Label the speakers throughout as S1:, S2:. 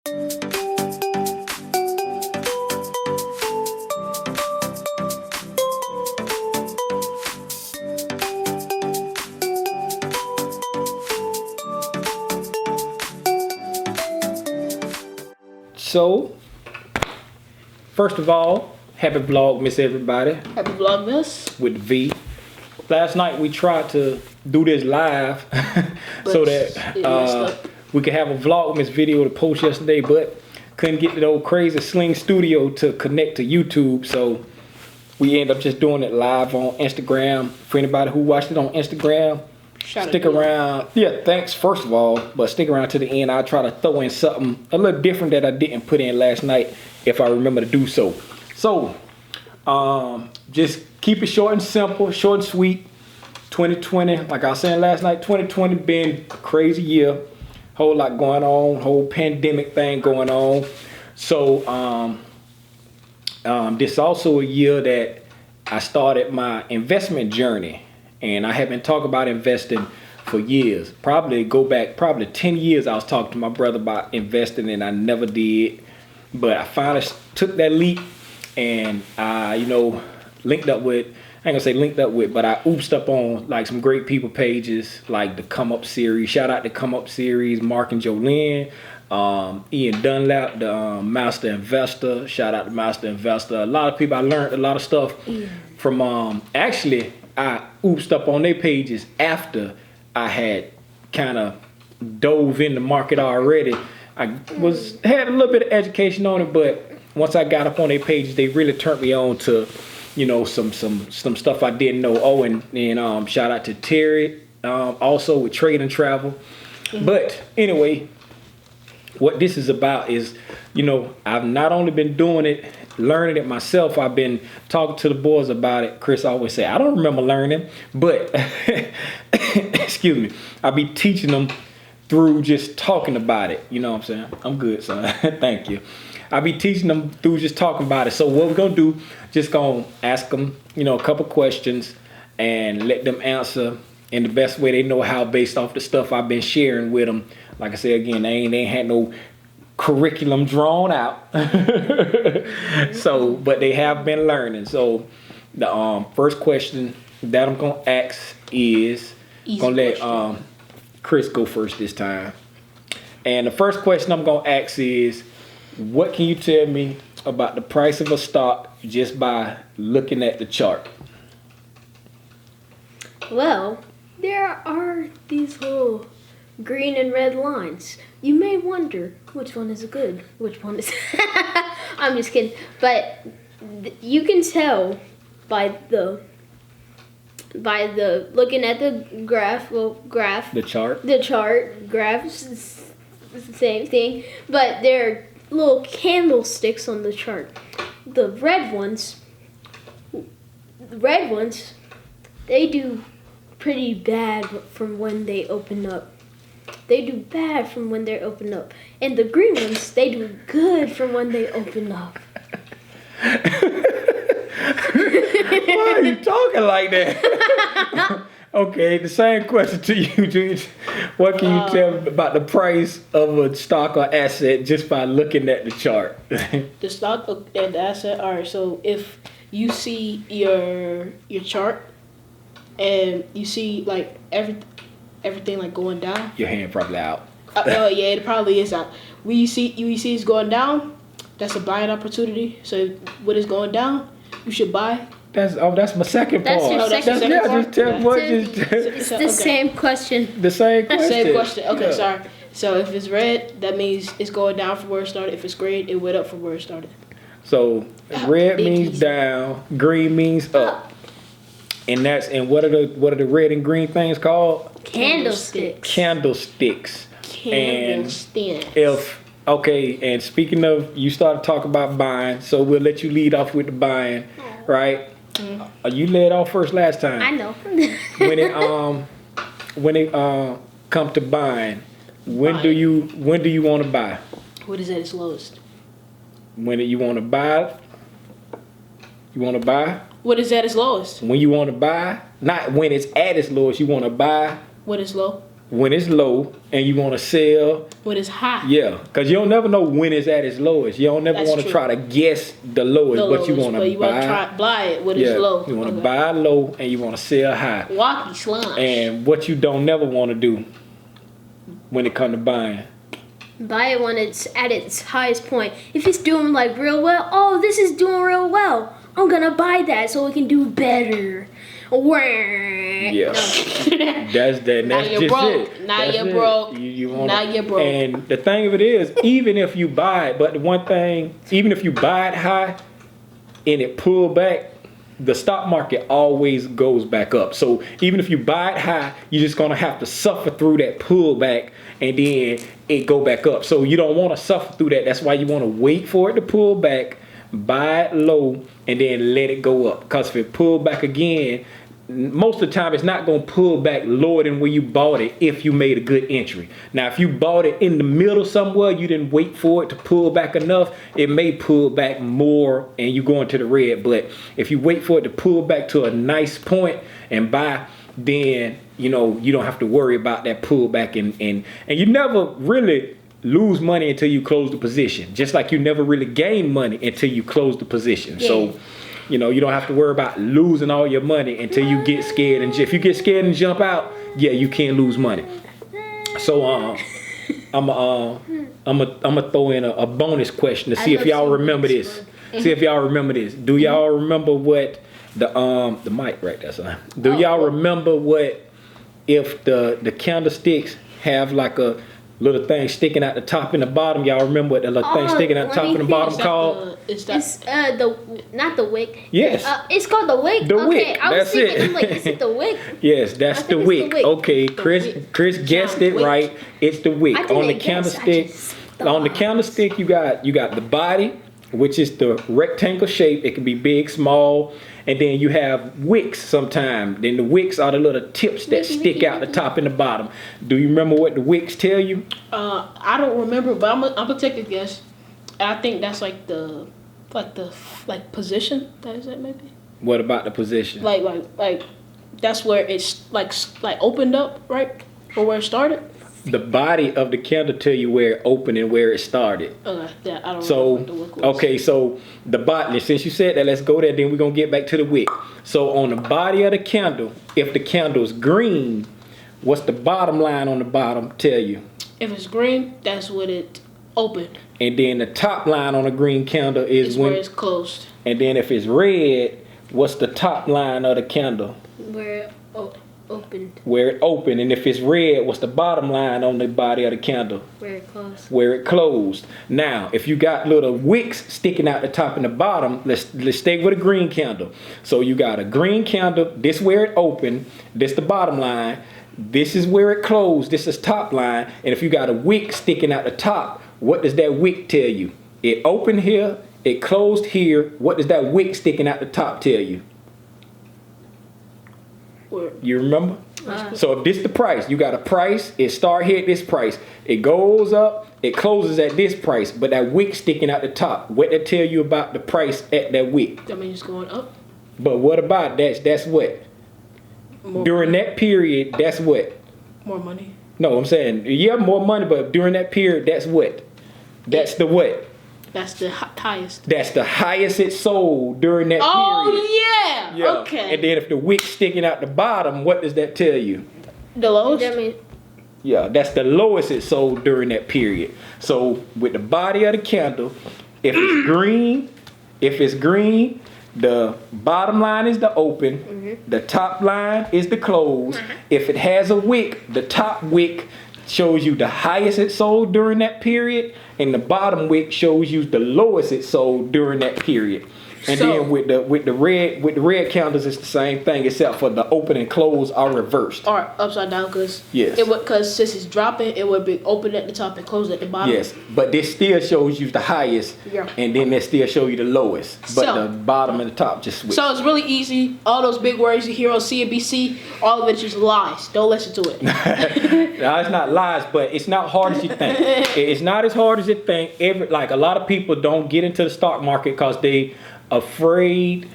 S1: So, first of all, happy Vlogmas, everybody.
S2: Happy Vlogmas.
S1: With V. Last night we tried to do this live so that we could have a Vlogmas video to post yesterday, but couldn't get the old crazy Sling Studio to connect to YouTube, so we ended up just doing it live on Instagram. For anybody who watched it on Instagram, stick around. Yeah, thanks first of all, but stick around to the end. I'll try to throw in something a little different that I didn't put in last night if I remember to do so. So, just keep it short and simple, short and sweet. 2020, like I was saying last night, 2020 been a crazy year. Whole lot going on, whole pandemic thing going on. So, this also a year that I started my investment journey. And I have been talking about investing for years. Probably 10 years I was talking to my brother about investing and I never did. But I finally took that leap and I, linked up with, I ain't gonna say linked up with, but I oopsed up on like some great people pages like the Come Up series. Shout out to Come Up series, Mark and Jolene. Ian Dunlap, the Master Investor. Shout out to Master Investor. A lot of people, I learned a lot of stuff from, actually, I oopsed up on their pages after I had kind of dove in the market already. I had a little bit of education on it, but once I got up on their pages, they really turned me on to, some stuff I didn't know. Oh, and shout out to Terry, also with Trade and Travel. But anyway, what this is about is, I've not only been doing it, learning it myself, I've been talking to the boys about it. Chris always say, I don't remember learning, but excuse me, I be teaching them through just talking about it. You know what I'm saying? I'm good, son. Thank you. I be teaching them through just talking about it. So what we're gonna do, just gonna ask them, a couple questions and let them answer in the best way they know how, based off the stuff I've been sharing with them. Like I said again, they ain't had no curriculum drawn out. So, but they have been learning. So the first question that I'm gonna ask is, gonna let Chris go first this time. And the first question I'm gonna ask is, what can you tell me about the price of a stock just by looking at the chart?
S2: Well, there are these little green and red lines. You may wonder which one is good, which one is I'm just kidding, but you can tell by the looking at the graph, the chart graphs is the same thing, but there are little candlesticks on the chart. The red ones, they do pretty bad from when they open up. They do bad from when they open up. And the green ones, they do good from when they open up.
S1: Why are you talking like that? Okay, the same question to you, Jude. What can you tell me about the price of a stock or asset just by looking at the chart?
S3: The stock and the asset. All right. So if you see your chart and you see like everything like going down.
S1: Your hand probably out.
S3: Yeah, it probably is out. When you see it's going down, that's a buying opportunity. So when it's going down, you should buy.
S1: That's my second part.
S2: That's your second part.
S1: It's
S2: the same question.
S1: The same question.
S3: Same question. Okay, sorry. So if it's red, that means it's going down from where it started. If it's green, it went up from where it started.
S1: So red means down, green means up. And what are the red and green things called?
S2: Candlesticks.
S1: Candlesticks.
S3: Candlesticks.
S1: And speaking of, you started talking about buying, so we'll let you lead off with the buying, right? You led off first last time.
S2: I know.
S1: when it come to buying, when do you want to buy?
S3: What is at its lowest?
S1: When you want to buy? You want to buy?
S3: What is at its lowest?
S1: When you want to buy, not when it's at its lowest. You want to buy.
S3: What is low?
S1: when it's low and you want to sell
S3: when it's high.
S1: Yeah, because you don't never know when it's at its lowest. You don't never want to try to guess the lowest, but you want to
S3: buy it when it's low.
S1: You want to buy low and you want to sell high.
S3: Wacky slime.
S1: And what you don't never want to do when it comes to buying.
S2: Buy it when it's at its highest point. If it's doing like real well, oh, this is doing real well. I'm gonna buy that so it can do better.
S1: Yeah, that's that. That's just it.
S3: Now you're broke. Now you're broke.
S1: And the thing of it is, even if you buy it, but the one thing, even if you buy it high and it pull back, the stock market always goes back up. So even if you buy it high, you're just gonna have to suffer through that pullback, and then it go back up. So you don't want to suffer through that. That's why you want to wait for it to pull back, buy it low, and then let it go up. Because if it pull back again, most of the time it's not going to pull back lower than where you bought it if you made a good entry. Now, if you bought it in the middle somewhere, you didn't wait for it to pull back enough, it may pull back more and you go into the red. But if you wait for it to pull back to a nice point and buy, then you know you don't have to worry about that pullback, and you never really lose money until you close the position, just like you never really gain money until you close the position. Yeah. So you know, you don't have to worry about losing all your money until you get scared. And if you get scared and jump out, yeah, you can lose money. So I'm gonna throw in a bonus question to see if y'all remember this. See if y'all remember this. Do y'all remember what the mic right there, son? Do y'all remember what if the candlesticks have like a little thing sticking out the top and the bottom? Y'all remember what the little thing sticking out the top and the bottom called?
S2: It's not the wick.
S1: Yes.
S2: It's called the wick.
S1: The wick.
S2: I was
S1: That's
S2: thinking,
S1: it.
S2: I'm like, is it the wick?
S1: Yes, that's the wick. Okay, Chris guessed it right. It's the wick. On the candlestick. On the candlestick, you got the body, which is the rectangle shape. It can be big, small, and then you have wicks sometimes. Then the wicks are the little tips that stick out the top and the bottom. Do you remember what the wicks tell you?
S3: I don't remember, but I'm gonna take a guess. I think that's like the position. That is it, maybe.
S1: What about the position?
S3: Like that's where it's like opened up, right? Or where it started.
S1: The body of the candle tell you where it opened and where it started.
S3: Okay, yeah, I don't know.
S1: So,
S3: what the wick was.
S1: okay, so the body, since you said that, let's go there, then we're going to get back to the wick. So on the body of the candle, if the candle's green, what's the bottom line on the bottom tell you?
S3: If it's green, that's when it opened.
S1: And then the top line on a green candle is when
S3: where it's closed.
S1: And then if it's red, what's the top line of the candle?
S2: Where it opened.
S1: Where it opened. And if it's red, what's the bottom line on the body of the candle?
S2: Where it closed.
S1: Where it closed. Now, if you got little wicks sticking out the top and the bottom, let's stay with a green candle. So you got a green candle, this where it opened, this the bottom line, this is where it closed, this is top line, and if you got a wick sticking out the top, what does that wick tell you? It opened here, it closed here, what does that wick sticking out the top tell you? You remember? So if this the price, you got a price, it start here at this price, it goes up, it closes at this price, but that wick sticking out the top, what that tell you about the price at that wick?
S3: That means it's going up.
S1: But what about that's what? During that period, that's what?
S3: More money.
S1: No, I'm saying, yeah, more money, but during that period, that's what? That's the what?
S3: That's the highest.
S1: That's the highest it sold during that period.
S3: Oh, yeah.
S1: Yeah.
S3: Okay.
S1: And then if the wick sticking out the bottom, what does that tell you?
S3: The lowest?
S1: Yeah, that's the lowest it sold during that period. So with the body of the candle, if it's green, the bottom line is the open, the top line is the close. If it has a wick, the top wick shows you the highest it sold during that period, and the bottom wick shows you the lowest it sold during that period. And then with the red candles, it's the same thing, except for the open and close are reversed.
S3: Or upside down, because since it's dropping, it would be open at the top and closed at the bottom.
S1: Yes, but this still shows you the highest, and then it still show you the lowest. But the bottom and the top just switch.
S3: So it's really easy. All those big words you hear on CNBC, all of it is just lies. Don't listen to it.
S1: No, it's not lies, but it's not hard as you think. It's not as hard as you think. Like a lot of people don't get into the stock market because they afraid.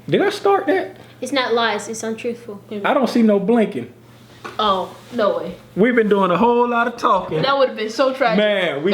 S1: Did I start that?
S2: It's not lies, it's untruthful.
S1: I don't see no blinking.
S3: Oh, no way.
S1: We've been doing a whole lot of talking.
S3: That would have been so tragic.
S1: Man,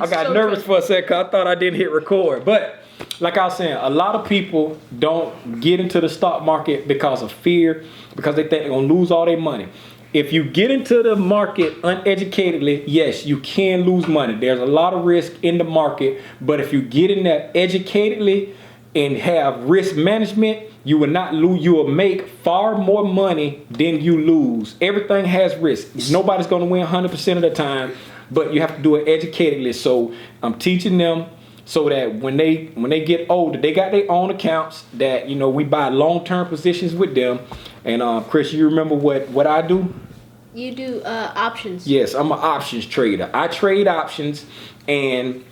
S1: I got nervous for a second 'cause I thought I didn't hit record. But like I was saying, a lot of people don't get into the stock market because of fear, because they think they're gonna lose all their money. If you get into the market uneducatedly, yes, you can lose money. There's a lot of risk in the market, but if you get in there educatedly and have risk management, you will not lose. You will make far more money than you lose. Everything has risk. Nobody's going to win 100% of the time, but you have to do it educatedly. So I'm teaching them so that when they get older, they got their own accounts that, you know, we buy long-term positions with them. And Chris, you remember what I do?
S2: You do options.
S1: Yes, I'm an options trader. I trade options, and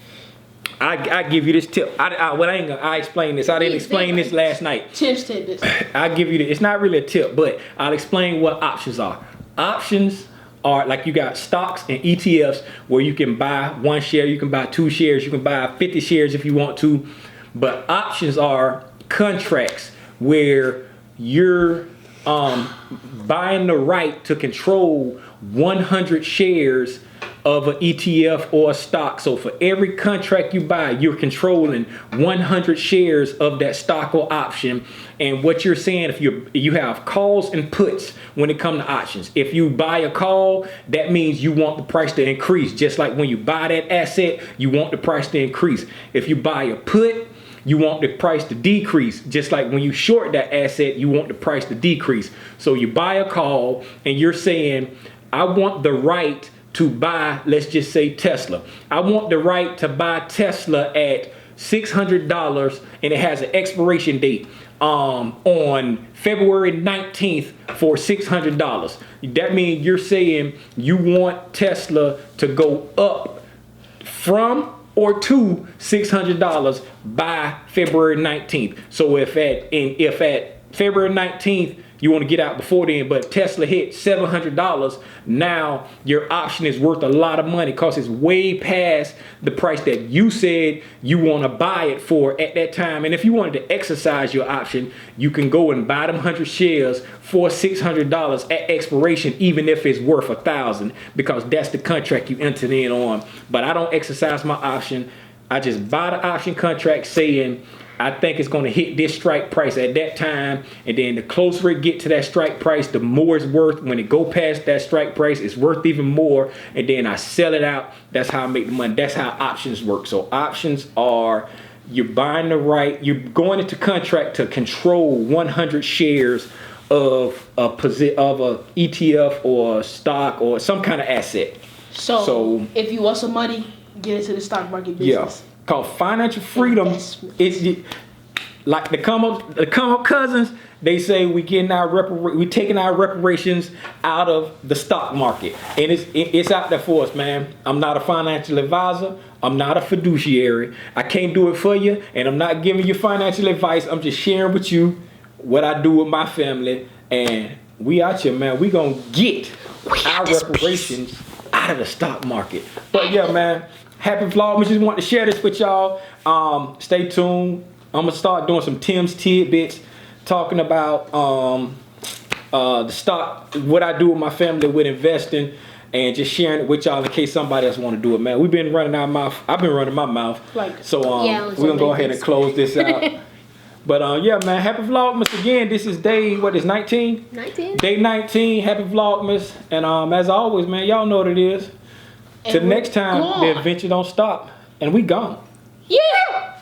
S1: I give you this tip. I explain this. I didn't explain this last night.
S3: Tim's tidbits.
S1: I give you it's not really a tip, but I'll explain what options are. Options are like you got stocks and ETFs where you can buy 1 share, you can buy 2 shares, you can buy 50 shares if you want to. But options are contracts where you're buying the right to control 100 shares of an ETF or a stock. So for every contract you buy, you're controlling 100 shares of that stock or option. And what you're saying, if you have calls and puts when it comes to options. If you buy a call, that means you want the price to increase. Just like when you buy that asset, you want the price to increase. If you buy a put, you want the price to decrease. Just like when you short that asset, you want the price to decrease. So you buy a call and you're saying, I want the right to buy, let's just say Tesla. I want the right to buy Tesla at $600 and it has an expiration date on February 19th for $600. That means you're saying you want Tesla to go up from or to $600 by February 19th. So if at February 19th, you want to get out before then, but Tesla hit $700, now your option is worth a lot of money because it's way past the price that you said you want to buy it for at that time. And if you wanted to exercise your option, you can go and buy them 100 shares for $600 at expiration, even if it's worth $1,000, because that's the contract you entered in on. But I don't exercise my option. I just buy the option contract saying, I think it's going to hit this strike price at that time, and then the closer it get to that strike price, the more it's worth. When it go past that strike price, it's worth even more, and then I sell it out. That's how I make the money. That's how options work. So options are you're buying the right, you're going into contract to control 100 shares of a ETF or a stock or some kind of asset.
S3: So if you want some money, get into the stock market business.
S1: Yeah. Called financial freedom. It's like the come up cousins. They say we taking our reparations out of the stock market, and it's out there for us, man. I'm not a financial advisor. I'm not a fiduciary. I can't do it for you, and I'm not giving you financial advice. I'm just sharing with you what I do with my family, and we out here, man. We gonna get our reparations out of the stock market. But yeah, man. Happy Vlogmas. Just want to share this with y'all. Stay tuned. I'm gonna start doing some Tim's tidbits, talking about the stock, what I do with my family with investing, and just sharing it with y'all in case somebody else want to do it, man. We've been running our mouth. I've been running my mouth. So we're gonna go ahead and close this out. But yeah, man. Happy Vlogmas again. This is day 19?
S2: 19.
S1: Day 19. Happy Vlogmas. And as always, man, y'all know what it is. Till next time, the adventure don't stop, and we gone.
S3: Yeah!